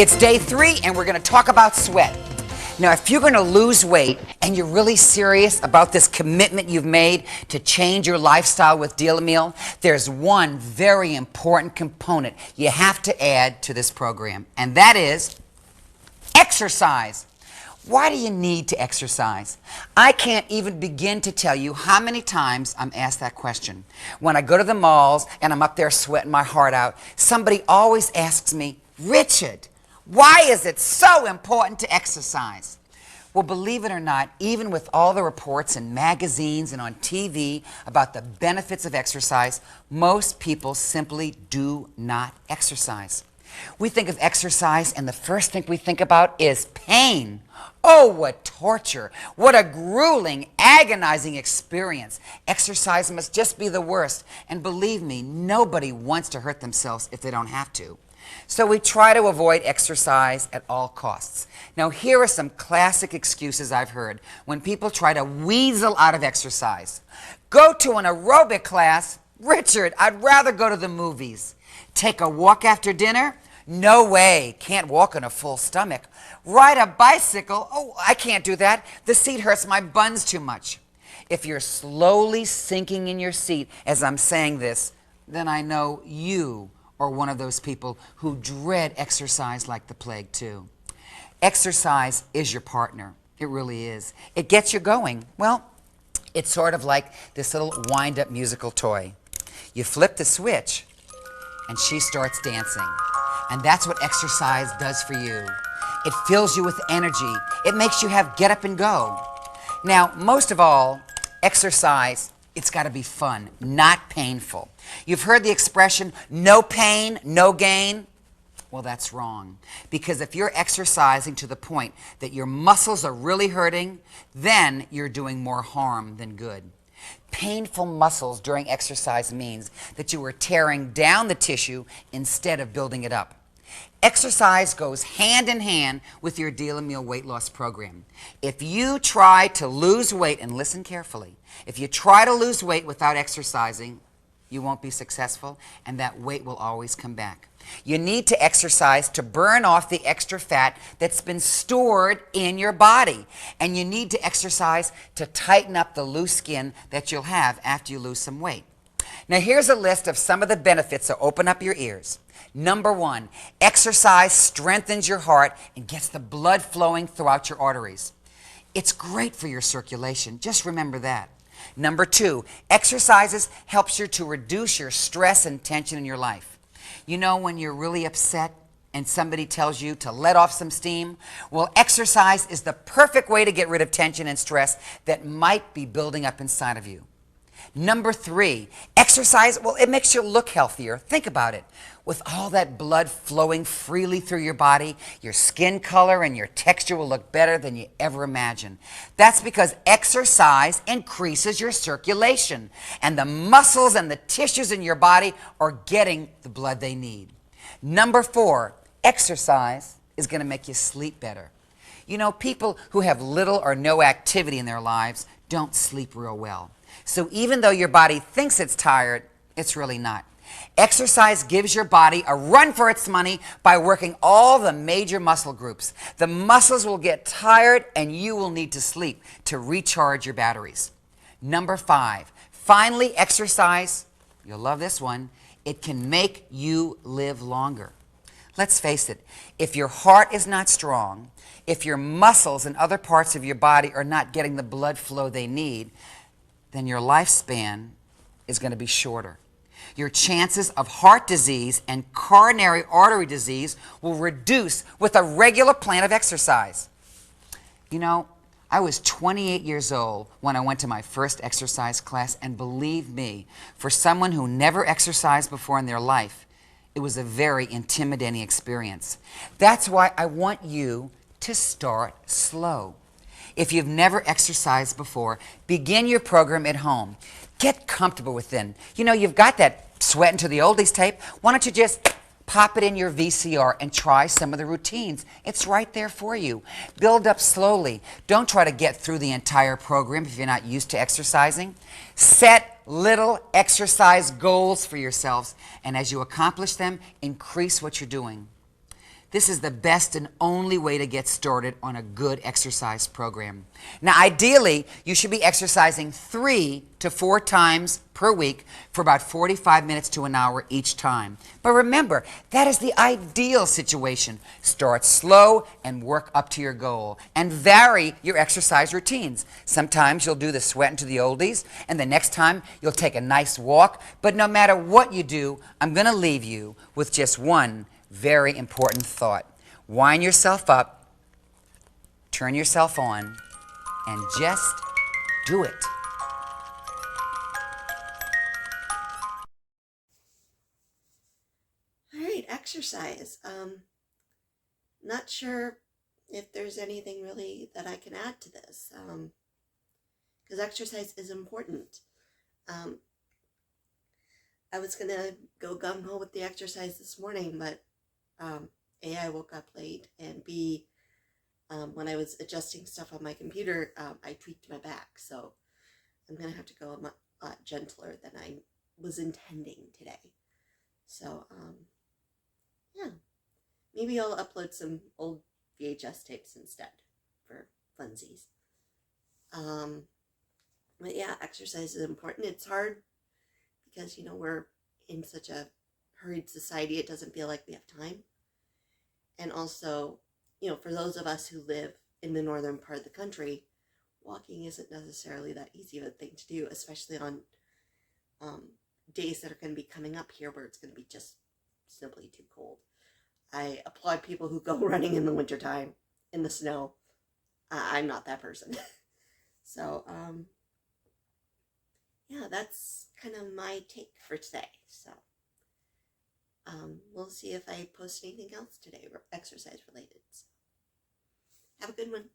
It's day 3 and we're going to talk about sweat. Now, if you're going to lose weight and you're really serious about this commitment you've made to change your lifestyle with Deal-A-Meal, there's one very important component you have to add to this program, and that is exercise. Why do you need to exercise? I can't even begin to tell you how many times I'm asked that question. When I go to the malls and I'm up there sweating my heart out, somebody always asks me, Richard, why is it so important to exercise? Well, believe it or not, even with all the reports in magazines and on TV about the benefits of exercise, most people simply do not exercise. We think of exercise and the first thing we think about is pain. Oh, what torture. What a grueling, agonizing experience. Exercise must just be the worst. And believe me, nobody wants to hurt themselves if they don't have to. So we try to avoid exercise at all costs. Now, here are some classic excuses I've heard when people try to weasel out of exercise. Go to an aerobic class? Richard, I'd rather go to the movies. Take a walk after dinner? No way, can't walk on a full stomach. Ride a bicycle? Oh, I can't do that. The seat hurts my buns too much. If you're slowly sinking in your seat as I'm saying this, then I know you are one of those people who dread exercise like the plague too. Exercise is your partner. It really is. It gets you going. Well, it's sort of like this little wind-up musical toy. You flip the switch and she starts dancing. And that's what exercise does for you. It fills you with energy. It makes you have get up and go. Now, most of all, exercise, it's got to be fun, not painful. You've heard the expression, no pain, no gain. Well, that's wrong. Because if you're exercising to the point that your muscles are really hurting, then you're doing more harm than good. Painful muscles during exercise means that you are tearing down the tissue instead of building it up. Exercise goes hand in hand with your Deal-A-Meal weight loss program. If you try to lose weight, and listen carefully, if you try to lose weight without exercising, you won't be successful, and that weight will always come back. You need to exercise to burn off the extra fat that's been stored in your body. And you need to exercise to tighten up the loose skin that you'll have after you lose some weight. Now, here's a list of some of the benefits, so open up your ears. Number 1, exercise strengthens your heart and gets the blood flowing throughout your arteries. It's great for your circulation. Just remember that. Number 2, exercises helps you to reduce your stress and tension in your life. You know when you're really upset and somebody tells you to let off some steam? Well, exercise is the perfect way to get rid of tension and stress that might be building up inside of you. Number 3, exercise, well, it makes you look healthier. Think about it. With all that blood flowing freely through your body, your skin color and your texture will look better than you ever imagined. That's because exercise increases your circulation, and the muscles and the tissues in your body are getting the blood they need. Number 4, exercise is going to make you sleep better. You know, people who have little or no activity in their lives don't sleep real well. So even though your body thinks it's tired, it's really not. Exercise gives your body a run for its money by working all the major muscle groups. The muscles will get tired and you will need to sleep to recharge your batteries. Number 5, finally, exercise, you'll love this one, it can make you live longer. Let's face it, if your heart is not strong, if your muscles and other parts of your body are not getting the blood flow they need, then your lifespan is going to be shorter. Your chances of heart disease and coronary artery disease will reduce with a regular plan of exercise. You know, I was 28 years old when I went to my first exercise class, and believe me, for someone who never exercised before in their life, it was a very intimidating experience. That's why I want you to start slow. If you've never exercised before, begin your program at home. Get comfortable with it. You know, you've got that Sweating to the Oldies tape. Why don't you just pop it in your VCR and try some of the routines? It's right there for you. Build up slowly. Don't try to get through the entire program if you're not used to exercising. Set little exercise goals for yourselves, and as you accomplish them, increase what you're doing. This is the best and only way to get started on a good exercise program. Now, ideally, you should be exercising 3 to 4 times per week for about 45 minutes to an hour each time. But remember, that is the ideal situation. Start slow and work up to your goal. And vary your exercise routines. Sometimes you'll do the sweat into the oldies, and the next time you'll take a nice walk. But no matter what you do, I'm going to leave you with just one very important thought. Wind yourself up, turn yourself on, and just do it. All right, exercise. Not sure if there's anything really that I can add to this, because exercise is important. Um, I was gonna go gung-ho with the exercise this morning, but A, I woke up late, and B, when I was adjusting stuff on my computer, I tweaked my back, so I'm gonna have to go a lot gentler than I was intending today. So, yeah, maybe I'll upload some old VHS tapes instead for funsies. But yeah, exercise is important. It's hard because, we're in such a hurried society, it doesn't feel like we have time. And also, for those of us who live in the northern part of the country, walking isn't necessarily that easy of a thing to do, especially on days that are going to be coming up here where it's going to be just simply too cold. I applaud people who go running in the wintertime in the snow. I'm not that person. So, yeah, that's kind of my take for today. So, we'll see if I post anything else today exercise related. So, have a good one.